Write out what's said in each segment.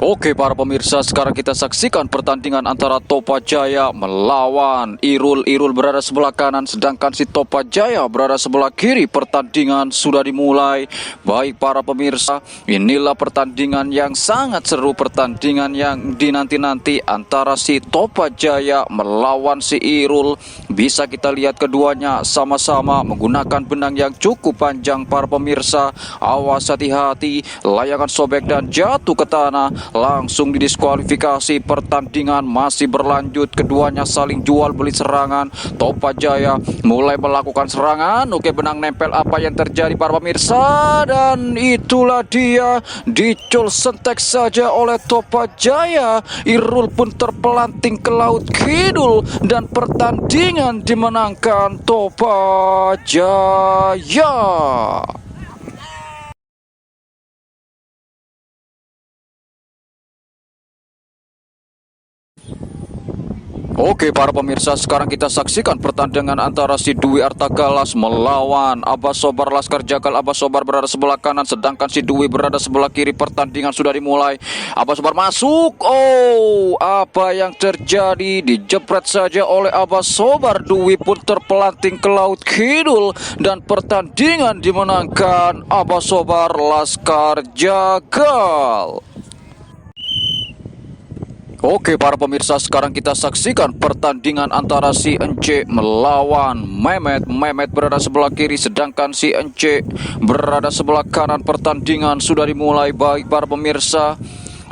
Oke para pemirsa, sekarang kita saksikan pertandingan antara Topajaya melawan Irul. Irul berada sebelah kanan, sedangkan si Topajaya berada sebelah kiri. Pertandingan sudah dimulai. Baik para pemirsa, inilah pertandingan yang sangat seru, pertandingan yang dinanti-nanti antara si Topajaya melawan si Irul. Bisa kita lihat keduanya sama-sama menggunakan benang yang cukup panjang para pemirsa. Awas, hati-hati, layangan sobek dan jatuh ke tanah. Langsung didiskualifikasi. Pertandingan masih berlanjut, keduanya saling jual beli serangan. Topajaya mulai melakukan serangan. Oke, benang nempel, apa yang terjadi para pemirsa? Dan itulah dia, dicul sentek saja oleh Topajaya. Irul pun terpelanting ke laut kidul dan pertandingan dimenangkan Topajaya. Oke para pemirsa, sekarang kita saksikan pertandingan antara si Dwi Artagalas melawan Abbas Sobar Laskar Jagal. Abbas Sobar berada sebelah kanan, sedangkan si Dwi berada sebelah kiri. Pertandingan sudah dimulai. Abbas Sobar masuk. Oh, apa yang terjadi? Dijepret saja oleh Abbas Sobar. Dwi pun terpelanting ke laut kidul dan pertandingan dimenangkan Abbas Sobar Laskar Jagal. Oke para pemirsa, sekarang kita saksikan pertandingan antara si Ence melawan Mehmet. Mehmet berada sebelah kiri, sedangkan si Ence berada sebelah kanan. Pertandingan sudah dimulai. Baik para pemirsa,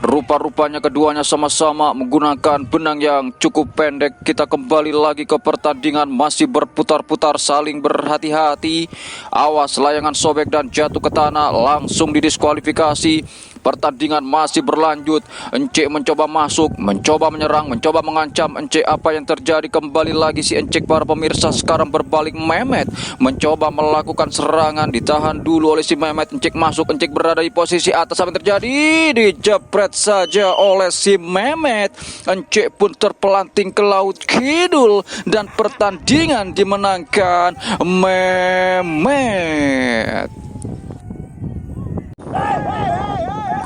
rupa-rupanya keduanya sama-sama menggunakan benang yang cukup pendek. Kita kembali lagi ke pertandingan, masih berputar-putar, saling berhati-hati. Awas, layangan sobek dan jatuh ke tanah, langsung didiskualifikasi. Pertandingan masih berlanjut. Ence mencoba masuk, mencoba menyerang, mencoba mengancam. Ence, apa yang terjadi? Kembali lagi si Ence para pemirsa. Sekarang berbalik, Mehmet mencoba melakukan serangan, ditahan dulu oleh si Mehmet. Ence masuk, Ence berada di posisi atas. Apa yang terjadi? Dijepret saja oleh si Mehmet. Ence pun terpelanting ke laut kidul dan pertandingan dimenangkan Mehmet.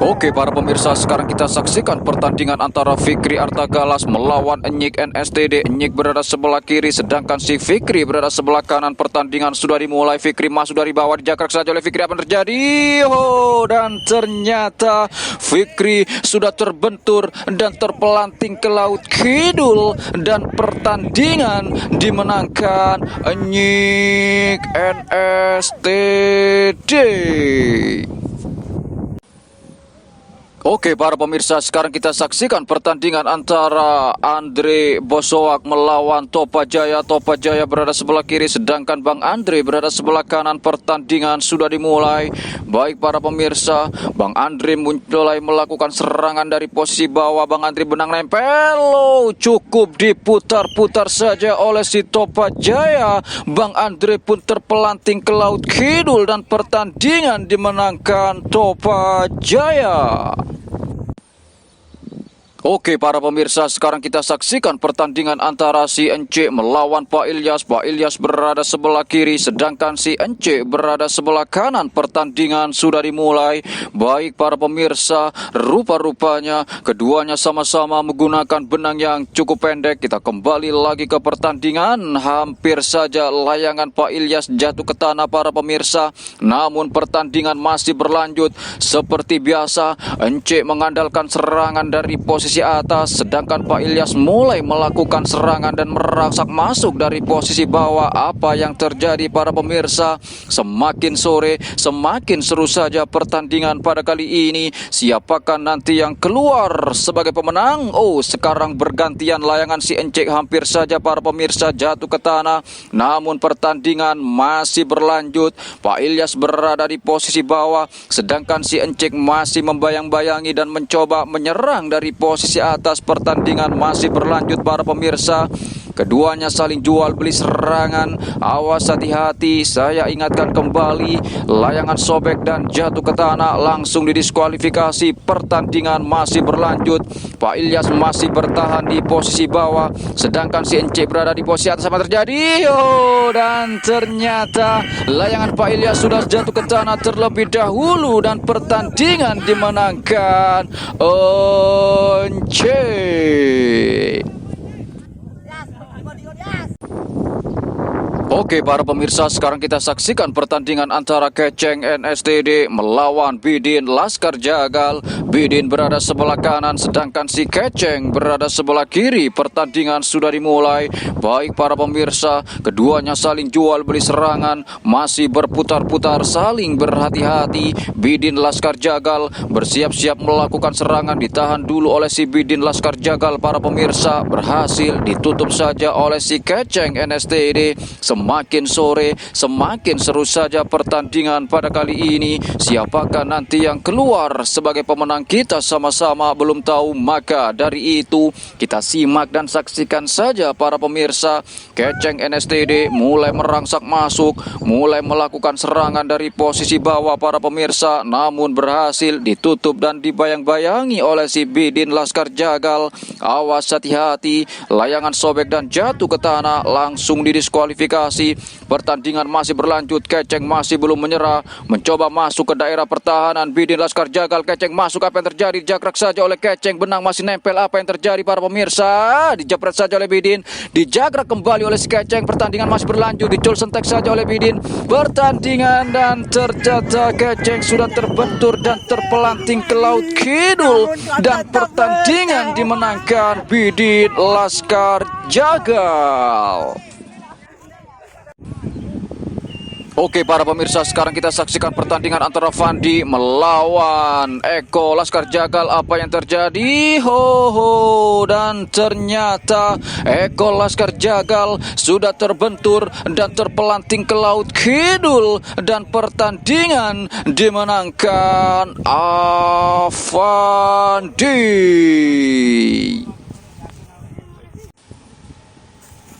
Oke para pemirsa, sekarang kita saksikan pertandingan antara Fikri Artagalas melawan Enyik NSTD. Enyik berada sebelah kiri, sedangkan si Fikri berada sebelah kanan. Pertandingan sudah dimulai. Fikri masuk dari bawah, dijakrak saja oleh Fikri. Apa yang terjadi? Oh, dan ternyata Fikri sudah terbentur dan terpelanting ke laut kidul dan pertandingan dimenangkan Enyik NSTD. Oke para pemirsa, sekarang kita saksikan pertandingan antara Andre Bosoak melawan Topajaya. Topajaya berada sebelah kiri, sedangkan Bang Andre berada sebelah kanan. Pertandingan sudah dimulai. Baik para pemirsa, Bang Andre mulai melakukan serangan dari posisi bawah. Bang Andre benang nempel, cukup diputar-putar saja oleh si Topajaya. Bang Andre pun terpelanting ke laut kidul dan pertandingan dimenangkan Topajaya. Oke para pemirsa, sekarang kita saksikan pertandingan antara si Ence melawan Pak Ilyas. Pak Ilyas berada sebelah kiri, sedangkan si Ence berada sebelah kanan. Pertandingan sudah dimulai. Baik para pemirsa, rupa-rupanya keduanya sama-sama menggunakan benang yang cukup pendek. Kita kembali lagi ke pertandingan. Hampir saja layangan Pak Ilyas jatuh ke tanah para pemirsa. Namun pertandingan masih berlanjut. Seperti biasa, Ence mengandalkan serangan dari posisi atas, sedangkan Pak Ilyas mulai melakukan serangan dan merangsak masuk dari posisi bawah. Apa yang terjadi para pemirsa? Semakin sore semakin seru saja pertandingan pada kali ini. Siapakah nanti yang keluar sebagai pemenang? Oh, sekarang bergantian layangan si Encek hampir saja para pemirsa jatuh ke tanah. Namun pertandingan masih berlanjut. Pak Ilyas berada di posisi bawah, sedangkan si Encek masih membayang-bayangi dan mencoba menyerang dari posisi atas. Pertandingan masih berlanjut para pemirsa. Keduanya saling jual beli serangan. Awas hati-hati, saya ingatkan kembali. Layangan sobek dan jatuh ke tanah, langsung didiskualifikasi. Pertandingan masih berlanjut. Pak Ilyas masih bertahan di posisi bawah, sedangkan si Encik berada di posisi atas. Apa terjadi? Dan ternyata layangan Pak Ilyas sudah jatuh ke tanah terlebih dahulu dan pertandingan dimenangkan Encik. Oke para pemirsa, sekarang kita saksikan pertandingan antara Keceng NSTD melawan Bidin Laskar Jagal. Bidin berada sebelah kanan, sedangkan si Keceng berada sebelah kiri. Pertandingan sudah dimulai. Baik para pemirsa, keduanya saling jual beli serangan, masih berputar-putar, saling berhati-hati. Bidin Laskar Jagal bersiap-siap melakukan serangan, ditahan dulu oleh si Bidin Laskar Jagal. Para pemirsa, berhasil ditutup saja oleh si Keceng NSTD. Semakin sore, semakin seru saja pertandingan pada kali ini. Siapakah nanti yang keluar sebagai pemenang, kita sama-sama belum tahu. Maka dari itu, kita simak dan saksikan saja para pemirsa. Keceng NSTD mulai merangsek masuk, mulai melakukan serangan dari posisi bawah para pemirsa, namun berhasil ditutup dan dibayang-bayangi oleh si Bidin Laskar Jagal. Awas hati-hati, layangan sobek dan jatuh ke tanah, langsung didiskualifikasi. Pertandingan masih berlanjut. Keceng masih belum menyerah, mencoba masuk ke daerah pertahanan Bidin Laskar Jagal. Keceng masuk, apa yang terjadi? Dijagrak saja oleh Keceng, benang masih nempel. Apa yang terjadi para pemirsa? Dijepret saja oleh Bidin, dijagrak kembali oleh si Keceng. Pertandingan masih berlanjut, dicul sentek saja oleh Bidin. Pertandingan dan ternyata Keceng sudah terbentur dan terpelanting ke laut kidul, dan pertandingan dimenangkan Bidin Laskar Jagal. Oke para pemirsa, sekarang kita saksikan pertandingan antara Fandi melawan Eko Laskar Jagal. Apa yang terjadi? Dan ternyata Eko Laskar Jagal sudah terbentur dan terpelanting ke laut kidul, dan pertandingan dimenangkan Afandi.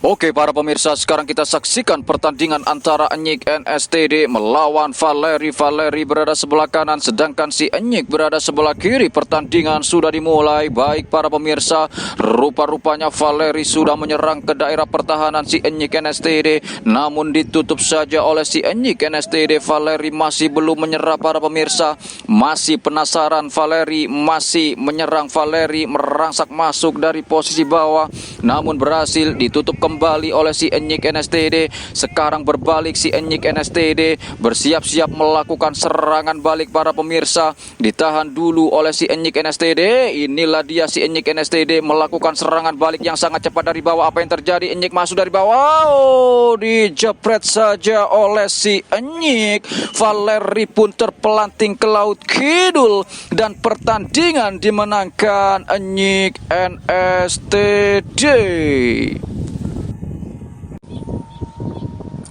Oke para pemirsa, sekarang kita saksikan pertandingan antara Enyik NSTD melawan Valeri. Valeri berada sebelah kanan, sedangkan si Enyik berada sebelah kiri. Pertandingan sudah dimulai. Baik para pemirsa, rupa-rupanya Valeri sudah menyerang ke daerah pertahanan si Enyik NSTD, namun ditutup saja oleh si Enyik NSTD. Valeri masih belum menyerah para pemirsa, masih penasaran. Valeri masih menyerang. Valeri merangsak masuk dari posisi bawah, namun berhasil ditutup kembali oleh si Enyik NSTD. Sekarang berbalik, si Enyik NSTD bersiap-siap melakukan serangan balik para pemirsa. Ditahan dulu oleh si Enyik NSTD. Inilah dia si Enyik NSTD melakukan serangan balik yang sangat cepat dari bawah. Apa yang terjadi? Enyik masuk dari bawah. Dijepret saja oleh si Enyik. Valeri pun terpelanting ke laut kidul, dan pertandingan dimenangkan Enyik NSTD.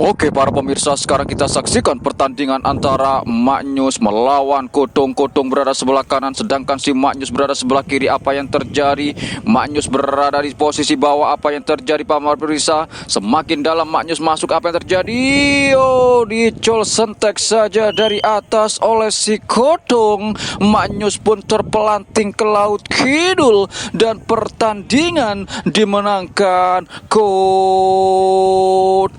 Oke para pemirsa, sekarang kita saksikan pertandingan antara Maknyus melawan Kodong. Kodong berada sebelah kanan, sedangkan si Maknyus berada sebelah kiri. Apa yang terjadi? Maknyus berada di posisi bawah. Apa yang terjadi para pemirsa? Semakin dalam Maknyus masuk. Apa yang terjadi? Dicol sentek saja dari atas oleh si Kodong. Maknyus pun terpelanting ke laut kidul, dan pertandingan dimenangkan Kodong.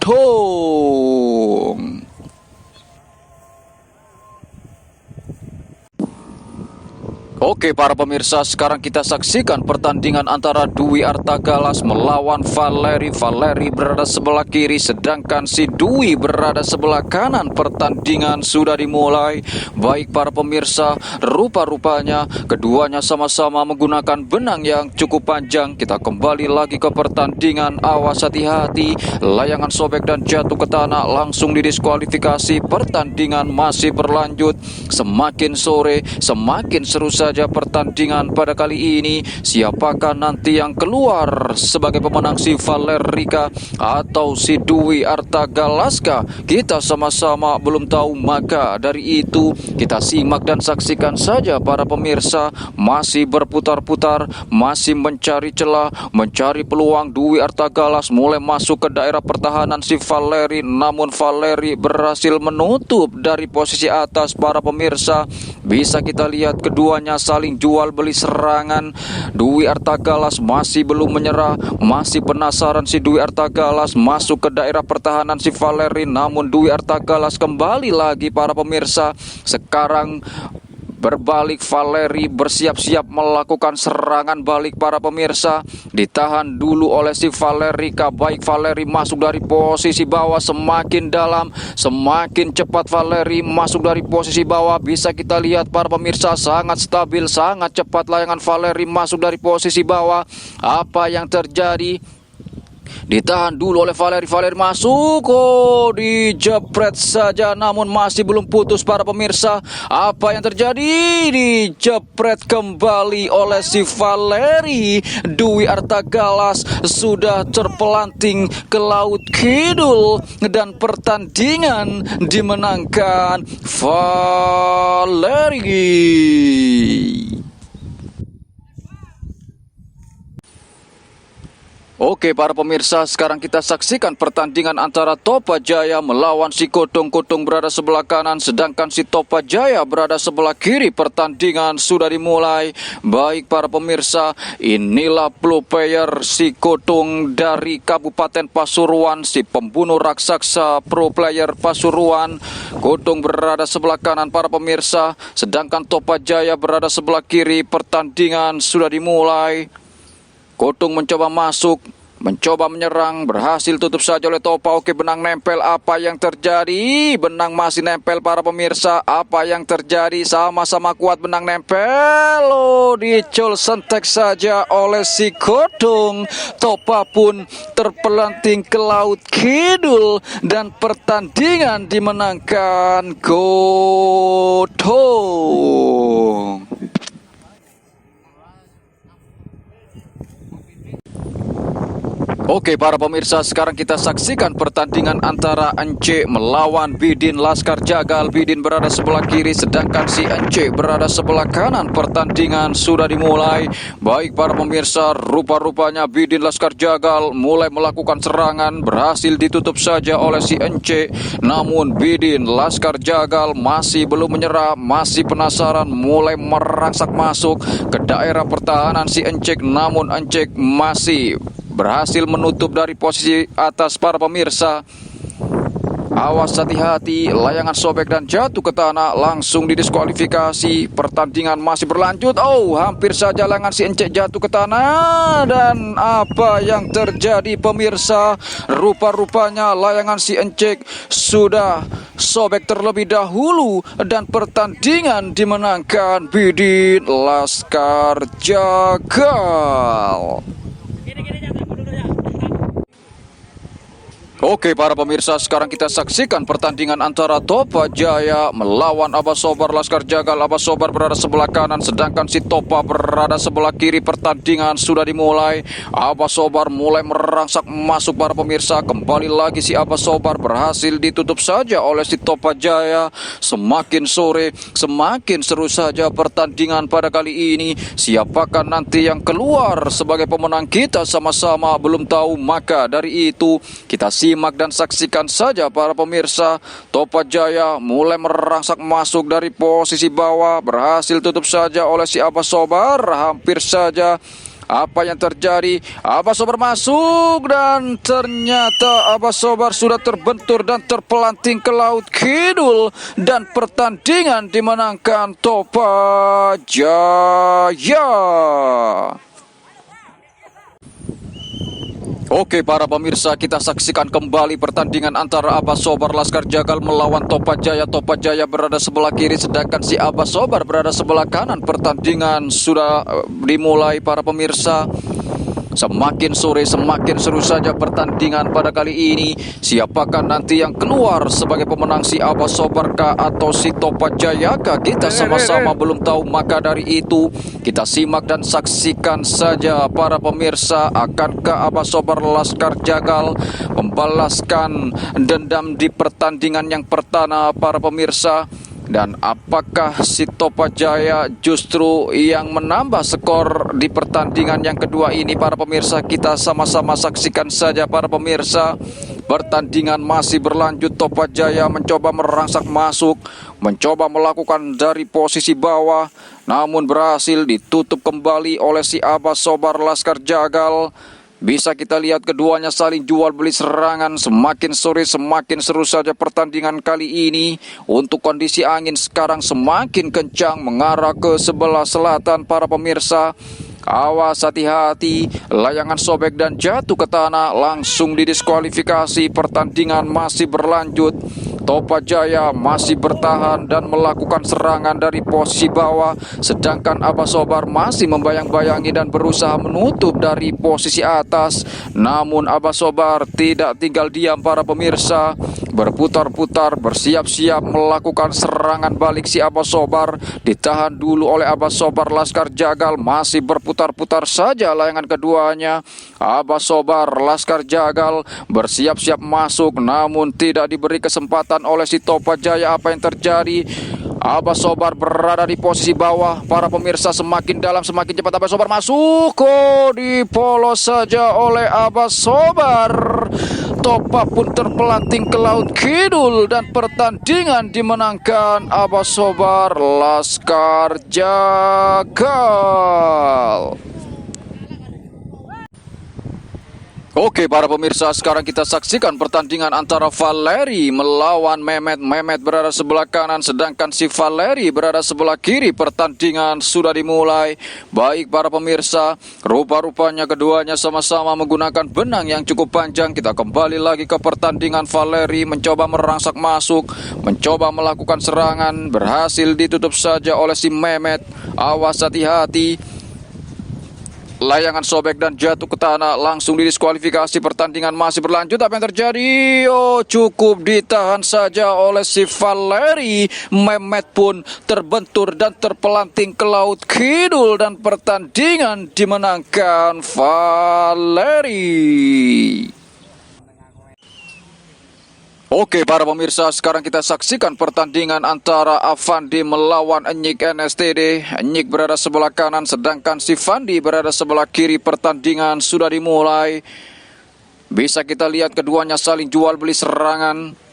Oke para pemirsa, sekarang kita saksikan pertandingan antara Dwi Artagalas melawan Valeri. Valeri berada sebelah kiri, sedangkan si Dwi berada sebelah kanan. Pertandingan sudah dimulai. Baik para pemirsa, rupa-rupanya keduanya sama-sama menggunakan benang yang cukup panjang. Kita kembali lagi ke pertandingan. Awas hati-hati, layangan sobek dan jatuh ke tanah, langsung didiskualifikasi. Pertandingan masih berlanjut. Semakin sore, semakin seru saja saja pertandingan pada kali ini. Siapakah nanti yang keluar sebagai pemenang, si Valerika atau si Dwi Artagalaska? Kita sama-sama belum tahu, maka dari itu kita simak dan saksikan saja para pemirsa. Masih berputar-putar, masih mencari celah, mencari peluang. Dwi Artagalas mulai masuk ke daerah pertahanan si Valeri, namun Valeri berhasil menutup dari posisi atas para pemirsa. Bisa kita lihat keduanya saling jual beli serangan. Dwi Artagalas masih belum menyerah, masih penasaran si Dwi Artagalas masuk ke daerah pertahanan si Valeri, namun Dwi Artagalas kembali lagi para pemirsa. Sekarang berbalik, Valeri bersiap-siap melakukan serangan balik para pemirsa. Ditahan dulu oleh si Valerika. Baik, Valeri masuk dari posisi bawah, semakin dalam, semakin cepat Valeri masuk dari posisi bawah. Bisa kita lihat para pemirsa, sangat stabil, sangat cepat layangan Valeri masuk dari posisi bawah. Apa yang terjadi? Ditahan dulu oleh Valeri. Valeri masuk, dijepret saja, namun masih belum putus para pemirsa. Apa yang terjadi? Dijepret kembali oleh si Valeri. Dwi Artagalas sudah terpelanting ke laut kidul dan pertandingan dimenangkan Valeri. Oke para pemirsa, sekarang kita saksikan pertandingan antara Topajaya melawan si Kodong. Kodong berada sebelah kanan, sedangkan si Topajaya berada sebelah kiri. Pertandingan sudah dimulai. Baik para pemirsa, inilah pro player si Kodong dari Kabupaten Pasuruan, si pembunuh raksasa pro player Pasuruan. Kodong berada sebelah kanan para pemirsa, sedangkan Topajaya berada sebelah kiri. Pertandingan sudah dimulai. Kodong mencoba masuk, mencoba menyerang, berhasil tutup saja oleh Topa. Oke, benang nempel. Apa yang terjadi? Benang masih nempel para pemirsa. Apa yang terjadi? Sama-sama kuat benang nempel. Dicol sentek saja oleh si Kodong. Topa pun terpelanting ke laut kidul dan pertandingan dimenangkan Kodong. Oke para pemirsa, sekarang kita saksikan pertandingan antara Ence melawan Bidin Laskar Jagal. Bidin berada sebelah kiri, sedangkan si Ence berada sebelah kanan. Pertandingan sudah dimulai. Baik para pemirsa, rupa-rupanya Bidin Laskar Jagal mulai melakukan serangan, berhasil ditutup saja oleh si Ence. Namun Bidin Laskar Jagal masih belum menyerah, masih penasaran, mulai merangsak masuk ke daerah pertahanan si Ence. Namun Ence masih berhasil menutup dari posisi atas para pemirsa. Awas, hati-hati, layangan sobek dan jatuh ke tanah, langsung didiskualifikasi. Pertandingan masih berlanjut. Hampir saja layangan si Ence jatuh ke tanah. Dan apa yang terjadi pemirsa? Rupa-rupanya layangan si Ence sudah sobek terlebih dahulu dan pertandingan dimenangkan Bidin Laskar Jagal. Oke para pemirsa, sekarang kita saksikan pertandingan antara Topajaya melawan Abasobar Laskar Jagal. Abasobar berada sebelah kanan, sedangkan si Topa berada sebelah kiri. Pertandingan sudah dimulai. Abasobar mulai merangsak masuk para pemirsa. Kembali lagi si Abasobar, berhasil ditutup saja oleh si Topajaya. Semakin sore, semakin seru saja pertandingan pada kali ini. Siapakah nanti yang keluar sebagai pemenang? Kita sama-sama belum tahu, maka dari itu kita simak dan saksikan saja para pemirsa. Topajaya mulai merangsak masuk dari posisi bawah, berhasil tutup saja oleh si Abasobar. Hampir saja. Apa yang terjadi? Abasobar masuk dan ternyata Abasobar sudah terbentur dan terpelanting ke laut kidul dan pertandingan dimenangkan Topajaya. Oke para pemirsa, kita saksikan kembali pertandingan antara Abasobar Laskar Jagal melawan Topajaya. Topajaya berada sebelah kiri, sedangkan si Abasobar berada sebelah kanan. Pertandingan sudah dimulai para pemirsa. Semakin sore semakin seru saja pertandingan pada kali ini. Siapakah nanti yang keluar sebagai pemenang, si Aba Sobarkah atau si Topajayakah? Kita sama-sama belum tahu, maka dari itu kita simak dan saksikan saja para pemirsa. Akankah Aba Sobar Laskar Jagal membalaskan dendam di pertandingan yang pertama para pemirsa? Dan apakah si Topajaya justru yang menambah skor di pertandingan yang kedua ini para pemirsa? Kita sama-sama saksikan saja para pemirsa. Pertandingan masih berlanjut. Topajaya mencoba merangsek masuk, mencoba melakukan dari posisi bawah, namun berhasil ditutup kembali oleh si Aba Sobar Laskar Jagal. Bisa kita lihat keduanya saling jual beli serangan. Semakin sore semakin seru saja pertandingan kali ini. Untuk kondisi angin sekarang semakin kencang mengarah ke sebelah selatan para pemirsa. Awas, hati-hati, layangan sobek dan jatuh ke tanah, langsung didiskualifikasi. Pertandingan masih berlanjut. Topajaya masih bertahan dan melakukan serangan dari posisi bawah, sedangkan Aba Sobar masih membayang-bayangi dan berusaha menutup dari posisi atas. Namun Aba Sobar tidak tinggal diam para pemirsa, berputar-putar bersiap-siap melakukan serangan balik. Si Aba Sobar ditahan dulu oleh Aba Sobar Laskar Jagal, masih berputar-putar saja layangan keduanya. Aba Sobar Laskar Jagal bersiap-siap masuk, namun tidak diberi kesempatan oleh si Topajaya. Apa yang terjadi? Aba Sobar berada di posisi bawah para pemirsa, semakin dalam semakin cepat Aba Sobar masuk. Dipolos saja oleh Aba Sobar. Topa pun terpelanting ke laut kidul dan pertandingan dimenangkan Aba Sobar Laskar Jagal. Oke para pemirsa, sekarang kita saksikan pertandingan antara Valeri melawan Mehmet. Mehmet berada sebelah kanan, sedangkan si Valeri berada sebelah kiri. Pertandingan sudah dimulai. Baik para pemirsa, rupa-rupanya keduanya sama-sama menggunakan benang yang cukup panjang. Kita kembali lagi ke pertandingan. Valeri mencoba merangsak masuk, mencoba melakukan serangan, berhasil ditutup saja oleh si Mehmet. Awas, hati-hati, layangan sobek dan jatuh ke tanah, langsung didiskualifikasi. Pertandingan masih berlanjut. Apa yang terjadi? Cukup ditahan saja oleh si Valeri. Mehmet pun terbentur dan terpelanting ke laut kidul dan pertandingan dimenangkan Valeri. Oke para pemirsa, sekarang kita saksikan pertandingan antara Avandi melawan Enyik NSTD. Enyik berada sebelah kanan, sedangkan si Vandi berada sebelah kiri. Pertandingan sudah dimulai. Bisa kita lihat keduanya saling jual beli serangan.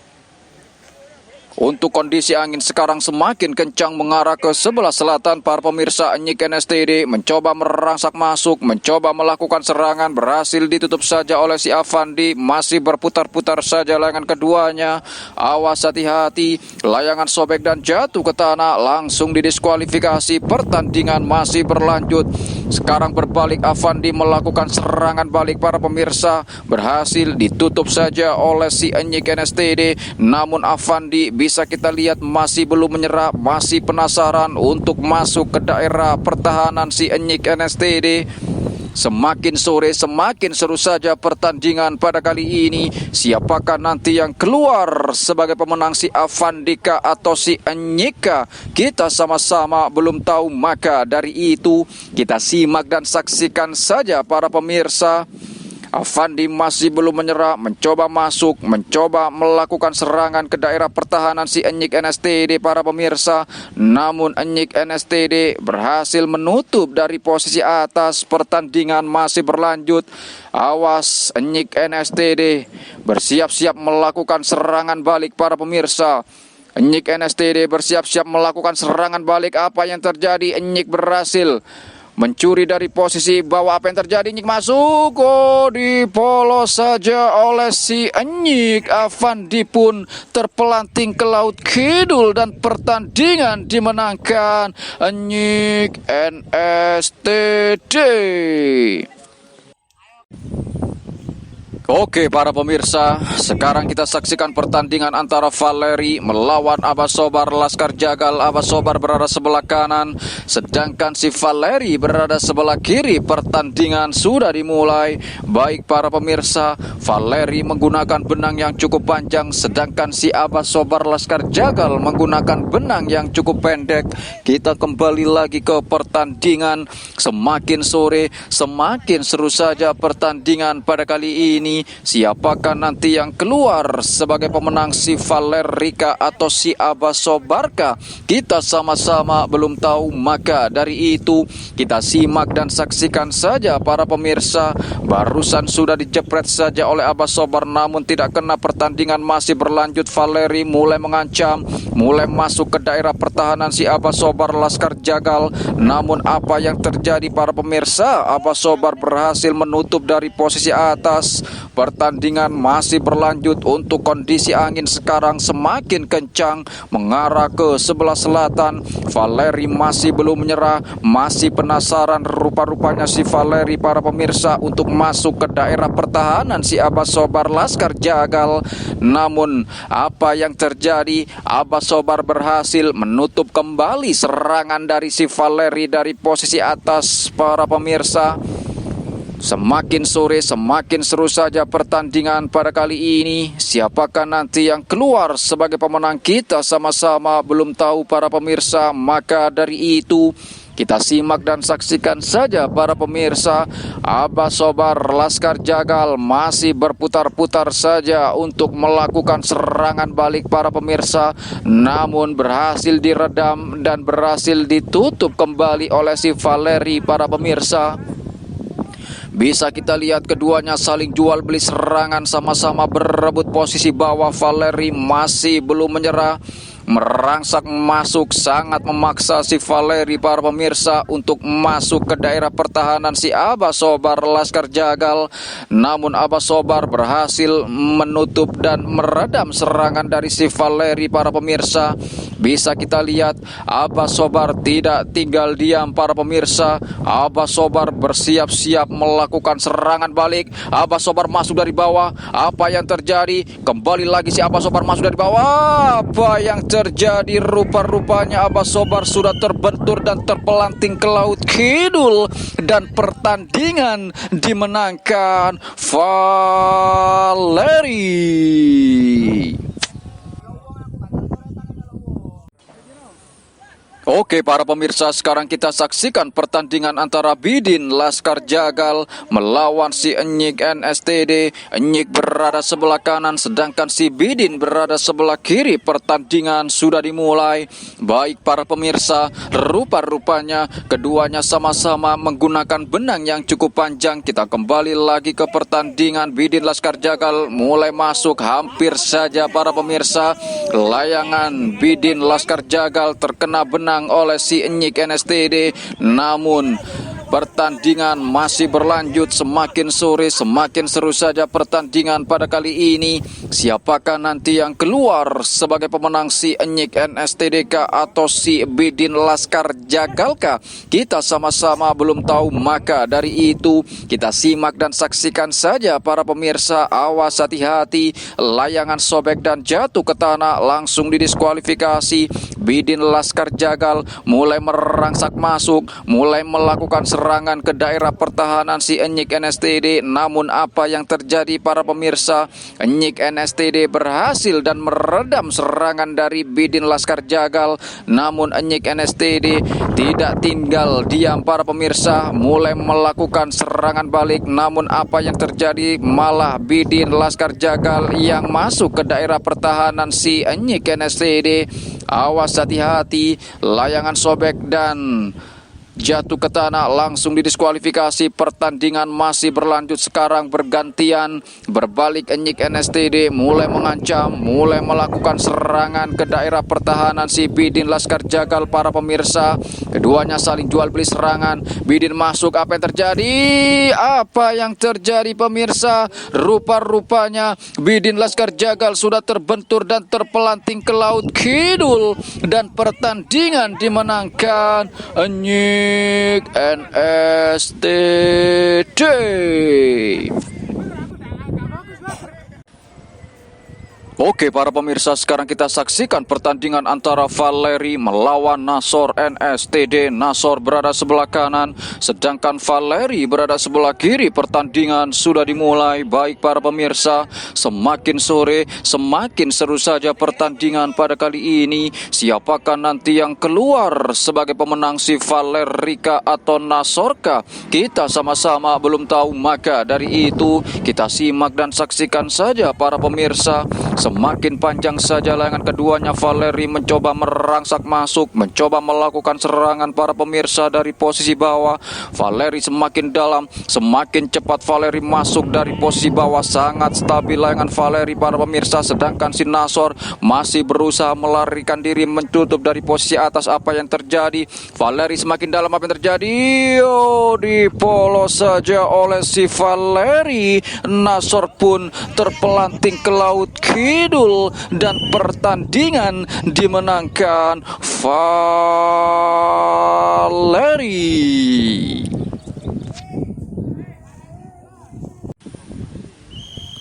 Untuk kondisi angin sekarang semakin kencang mengarah ke sebelah selatan para pemirsa. Enyik NSTD mencoba merangsak masuk, mencoba melakukan serangan, berhasil ditutup saja oleh si Avandi. Masih berputar-putar saja layangan keduanya. Awas, hati-hati, layangan sobek dan jatuh ke tanah, langsung didiskualifikasi. Pertandingan masih berlanjut. Sekarang berbalik, Avandi melakukan serangan balik para pemirsa, berhasil ditutup saja oleh si Enyik NSTD. Namun Avandi bisa kita lihat masih belum menyerah, masih penasaran untuk masuk ke daerah pertahanan si Enyik NSTD. Semakin sore semakin seru saja pertandingan pada kali ini. Siapakah nanti yang keluar sebagai pemenang, si Avandika atau si Enyika? Kita sama-sama belum tahu, maka dari itu kita simak dan saksikan saja para pemirsa. Avandi masih belum menyerah, mencoba masuk, mencoba melakukan serangan ke daerah pertahanan si Enyik NSTD para pemirsa. Namun Enyik NSTD berhasil menutup dari posisi atas. Pertandingan masih berlanjut. Awas, Enyik NSTD bersiap-siap melakukan serangan balik para pemirsa. Enyik NSTD bersiap-siap melakukan serangan balik. Apa yang terjadi? Enyik berhasil mencuri dari posisi bawah. Apa yang terjadi? Enyik masuk. Dipolos saja oleh si Enyik. Avandi pun terpelanting ke laut kidul dan pertandingan dimenangkan Enyik NSTD. Oke para pemirsa, sekarang kita saksikan pertandingan antara Valeri melawan Abah Sobar Laskar Jagal. Abah Sobar berada sebelah kanan, sedangkan si Valeri berada sebelah kiri. Pertandingan sudah dimulai. Baik para pemirsa, Valeri menggunakan benang yang cukup panjang, sedangkan si Abah Sobar Laskar Jagal menggunakan benang yang cukup pendek. Kita kembali lagi ke pertandingan. Semakin sore, semakin seru saja pertandingan pada kali ini. Siapakah nanti yang keluar sebagai pemenang, si Valerika atau si Abah Sobarka? Kita sama-sama belum tahu, maka dari itu kita simak dan saksikan saja para pemirsa. Barusan sudah dijepret saja oleh Abah Sobar, namun tidak kena. Pertandingan masih berlanjut. Valeri mulai mengancam, mulai masuk ke daerah pertahanan si Abah Sobar Laskar Jagal. Namun apa yang terjadi para pemirsa? Abah Sobar berhasil menutup dari posisi atas. Pertandingan masih berlanjut. Untuk kondisi angin sekarang semakin kencang mengarah ke sebelah selatan. Valeri masih belum menyerah, masih penasaran rupa-rupanya si Valeri para pemirsa untuk masuk ke daerah pertahanan si Abah Sobar Laskar Jagal. Namun apa yang terjadi? Abah Sobar berhasil menutup kembali serangan dari si Valeri dari posisi atas para pemirsa. Semakin sore, semakin seru saja pertandingan pada kali ini. Siapakah nanti yang keluar sebagai pemenang? Kita sama-sama belum tahu para pemirsa. Maka dari itu kita simak dan saksikan saja para pemirsa. Abah Sobar Laskar Jagal masih berputar-putar saja untuk melakukan serangan balik para pemirsa. Namun berhasil diredam dan berhasil ditutup kembali oleh si Valeri para pemirsa. Bisa kita lihat keduanya saling jual beli serangan, sama-sama berebut posisi bawah. Valeri masih belum menyerah, merangsak masuk, sangat memaksa si Valeri para pemirsa untuk masuk ke daerah pertahanan si Abah Sobar Laskar Jagal. Namun Abah Sobar berhasil menutup dan meredam serangan dari si Valeri para pemirsa. Bisa kita lihat Abah Sobar tidak tinggal diam para pemirsa. Abah Sobar bersiap-siap melakukan serangan balik. Abah Sobar masuk dari bawah. Apa yang terjadi? Kembali lagi si Abah Sobar masuk dari bawah. Apa yang terjadi? Rupa-rupanya Abah Sobar sudah terbentur dan terpelanting ke laut kidul. Dan pertandingan dimenangkan Valeri. Oke para pemirsa, sekarang kita saksikan pertandingan antara Bidin Laskar Jagal melawan si Enyik NSTD. Enyik berada sebelah kanan, sedangkan si Bidin berada sebelah kiri. Pertandingan sudah dimulai. Baik para pemirsa, rupa-rupanya keduanya sama-sama menggunakan benang yang cukup panjang. Kita kembali lagi ke pertandingan. Bidin Laskar Jagal mulai masuk, hampir saja para pemirsa layangan Bidin Laskar Jagal terkena benang oleh si Enyik NSTD. Namun pertandingan masih berlanjut. Semakin sore, semakin seru saja pertandingan pada kali ini. Siapakah nanti yang keluar sebagai pemenang, si Enyik NSTDK atau si Bidin Laskar Jagalka? Kita sama-sama belum tahu, maka dari itu kita simak dan saksikan saja para pemirsa. Awas hati-hati, layangan sobek dan jatuh ke tanah, langsung didiskualifikasi. Bidin Laskar Jagal mulai merangsak masuk, mulai melakukan serangan ke daerah pertahanan si Enyik NSTD. Namun apa yang terjadi para pemirsa? Enyik NSTD berhasil dan meredam serangan dari Bidin Laskar Jagal. Namun Enyik NSTD tidak tinggal diam para pemirsa, mulai melakukan serangan balik. Namun apa yang terjadi? Malah Bidin Laskar Jagal yang masuk ke daerah pertahanan si Enyik NSTD. Awas hati-hati, layangan sobek dan jatuh ke tanah, langsung didiskualifikasi. Pertandingan masih berlanjut. Sekarang bergantian berbalik. Enyik NSTD mulai mengancam, mulai melakukan serangan ke daerah pertahanan si Bidin Laskar Jagal para pemirsa. Keduanya saling jual beli serangan. Bidin masuk, apa yang terjadi? Apa yang terjadi pemirsa? Rupa-rupanya Bidin Laskar Jagal sudah terbentur dan terpelanting ke laut kidul. Dan pertandingan dimenangkan Enyik NSTD. Oke para pemirsa, sekarang kita saksikan pertandingan antara Valeri melawan Nasor NSTD. Nasor berada sebelah kanan, sedangkan Valeri berada sebelah kiri. Pertandingan sudah dimulai. Baik para pemirsa, semakin sore semakin seru saja pertandingan pada kali ini. Siapakah nanti yang keluar sebagai pemenang, si Valerika atau Nasorka? Kita sama-sama belum tahu, maka dari itu kita simak dan saksikan saja para pemirsa. Semakin panjang saja layangan keduanya. Valeri mencoba merangsak masuk, mencoba melakukan serangan para pemirsa dari posisi bawah. Valeri semakin dalam, semakin cepat Valeri masuk dari posisi bawah. Sangat stabil layangan Valeri para pemirsa, sedangkan si Nasor masih berusaha melarikan diri menutup dari posisi atas. Apa yang terjadi? Valeri semakin dalam, apa yang terjadi? Oh, dipolos saja oleh si Valeri. Nasor pun terpelanting ke laut kidul dan pertandingan dimenangkan Valeri.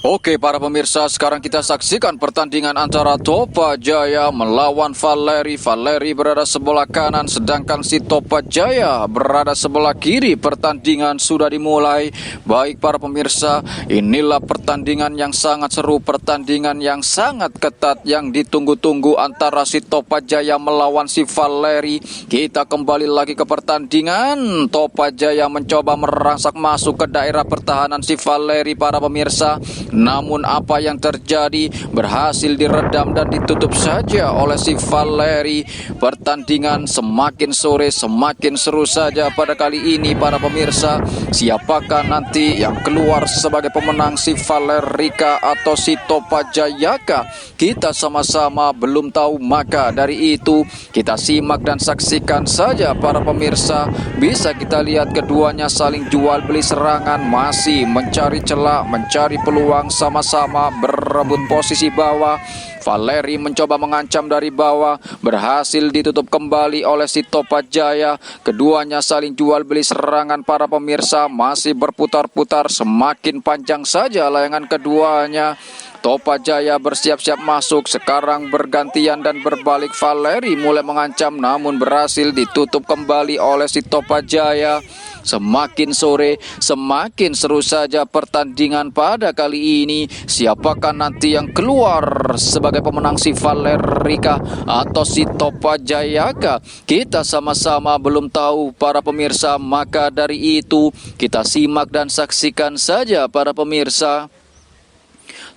Oke para pemirsa, sekarang kita saksikan pertandingan antara Topa Jaya melawan Valeri. Valeri berada sebelah kanan, sedangkan si Topa Jaya berada sebelah kiri. Pertandingan sudah dimulai. Baik para pemirsa, inilah pertandingan yang sangat seru, pertandingan yang sangat ketat yang ditunggu-tunggu antara si Topa Jaya melawan si Valeri. Kita kembali lagi ke pertandingan. Topa Jaya mencoba merangsak masuk ke daerah pertahanan si Valeri para pemirsa. Namun apa yang terjadi? Berhasil diredam dan ditutup saja oleh si Valeri. Pertandingan semakin sore semakin seru saja pada kali ini para pemirsa. Siapakah nanti yang keluar sebagai pemenang, si Valerika atau si Topa Jayaka? Kita sama-sama belum tahu, maka dari itu kita simak dan saksikan saja para pemirsa. Bisa kita lihat keduanya saling jual beli serangan, masih mencari celah, mencari peluang, sama-sama berebut posisi bawah. Valeri mencoba mengancam dari bawah, berhasil ditutup kembali oleh si Topa Jaya. Keduanya saling jual beli serangan para pemirsa, masih berputar-putar. Semakin panjang saja layangan keduanya. Topa Jaya bersiap-siap masuk, sekarang bergantian dan berbalik. Valeri mulai mengancam, namun berhasil ditutup kembali oleh si Topa Jaya. Semakin sore semakin seru saja pertandingan pada kali ini. Siapakah nanti yang keluar sebagai pemenang, si Valerika atau si Topa Jayaka? Kita sama-sama belum tahu para pemirsa, maka dari itu kita simak dan saksikan saja para pemirsa.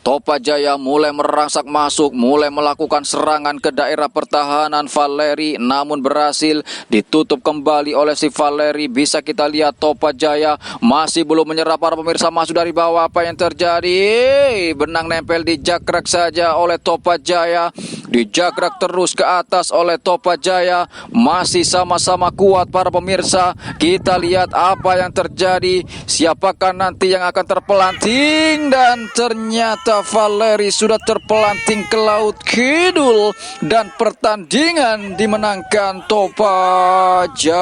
Topa Jaya mulai merangsak masuk, mulai melakukan serangan ke daerah pertahanan Valeri, namun berhasil ditutup kembali oleh si Valeri. Bisa kita lihat Topa Jaya masih belum menyerah para pemirsa, masuk dari bawah. Apa yang terjadi? Benang nempel di jakrak saja oleh Topa Jaya. Dijagrak terus ke atas oleh Topa Jaya. Masih sama-sama kuat para pemirsa. Kita lihat apa yang terjadi. Siapakah nanti yang akan terpelanting? Dan ternyata Valeri sudah terpelanting ke laut kidul dan pertandingan dimenangkan Topa Jaya.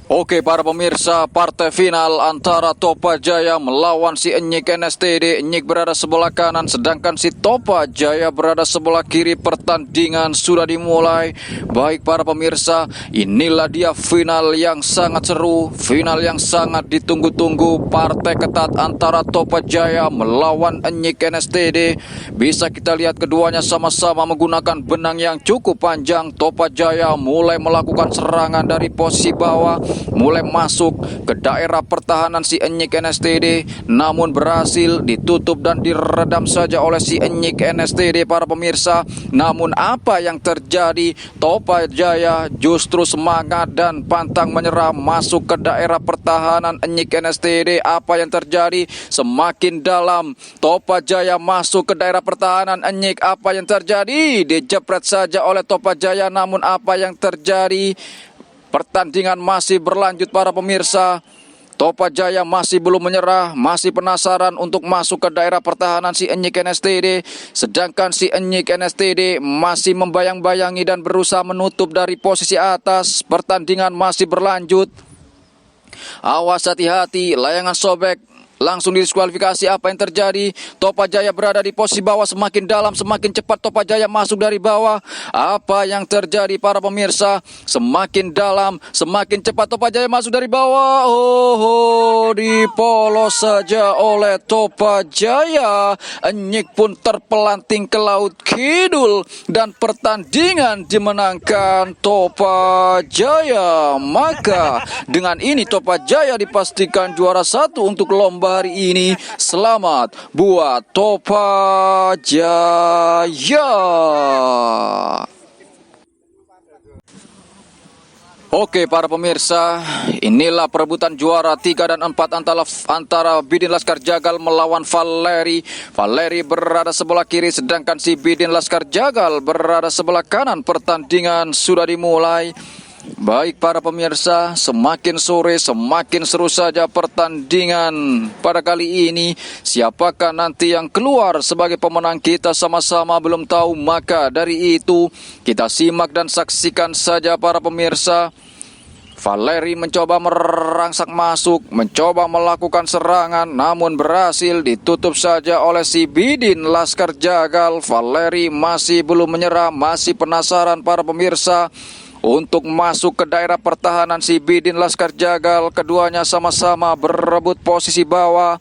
Oke para pemirsa, partai final antara Topa Jaya melawan si Enyik NSTD. Enyik berada sebelah kanan, sedangkan si Topa Jaya berada sebelah kiri. Pertandingan sudah dimulai. Baik para pemirsa, inilah dia final yang sangat seru, final yang sangat ditunggu-tunggu. Partai ketat antara Topa Jaya melawan Enyik NSTD. Bisa kita lihat keduanya sama-sama menggunakan benang yang cukup panjang. Topa Jaya mulai melakukan serangan dari posisi bawah, mulai masuk ke daerah pertahanan si Enyik NSTD, namun berhasil ditutup dan diredam saja oleh si Enyik NSTD para pemirsa. Namun apa yang terjadi? Topa Jaya justru semangat dan pantang menyerah masuk ke daerah pertahanan Enyik NSTD. Apa yang terjadi? Semakin dalam Topa Jaya masuk ke daerah pertahanan Enyik. Apa yang terjadi? Dijepret saja oleh Topa Jaya. Namun apa yang terjadi? Pertandingan masih berlanjut para pemirsa. Topa Jaya masih belum menyerah, masih penasaran untuk masuk ke daerah pertahanan si Enyik NSTD. Sedangkan si Enyik NSTD masih membayang-bayangi dan berusaha menutup dari posisi atas. Pertandingan masih berlanjut. Awas, hati-hati, layangan sobek. Langsung didiskualifikasi. Apa yang terjadi? Topajaya berada di posisi bawah, semakin dalam, semakin cepat Topajaya masuk dari bawah. Apa yang terjadi para pemirsa? Semakin dalam, semakin cepat Topajaya masuk dari bawah. Dipolos saja oleh Topajaya. Enyik pun terpelanting ke laut kidul dan pertandingan dimenangkan Topajaya. Maka dengan ini Topajaya dipastikan juara 1 untuk lomba hari ini. Selamat buat Topajaya. Oke para pemirsa, inilah perebutan juara 3 dan 4 antara Bidin Laskar Jagal melawan Valeri. Valeri berada sebelah kiri, sedangkan si Bidin Laskar Jagal berada sebelah kanan. Pertandingan sudah dimulai. Baik para pemirsa, semakin sore semakin seru saja pertandingan pada kali ini. Siapakah nanti yang keluar sebagai pemenang kita sama-sama belum tahu. Maka dari itu kita simak dan saksikan saja para pemirsa. Valeri mencoba merangsek masuk, mencoba melakukan serangan, namun berhasil ditutup saja oleh si Bidin Laskar Jagal. Valeri masih belum menyerah, masih penasaran para pemirsa untuk masuk ke daerah pertahanan si Bidin Laskar Jagal. Keduanya sama-sama berebut posisi bawah.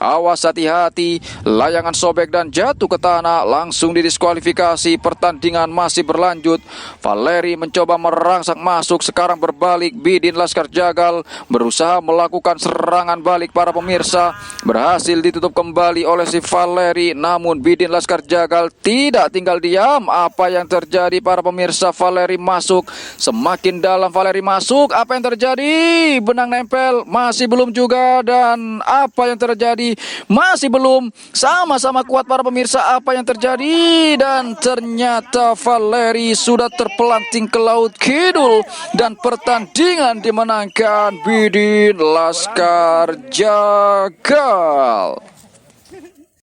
Awas, hati-hati, layangan sobek dan jatuh ke tanah, langsung didiskualifikasi. Pertandingan masih berlanjut. Valeri mencoba merangsek masuk, sekarang berbalik. Bidin Laskar Jagal berusaha melakukan serangan balik para pemirsa. Berhasil ditutup kembali oleh si Valeri, namun Bidin Laskar Jagal tidak tinggal diam. Apa yang terjadi para pemirsa? Valeri masuk, semakin dalam Valeri masuk. Apa yang terjadi? Benang nempel, masih belum juga. Dan apa yang terjadi? Masih belum. Sama-sama kuat para pemirsa. Apa yang terjadi? Dan ternyata Valeri sudah terpelanting ke laut kidul dan pertandingan dimenangkan Bidin Laskar Jagal.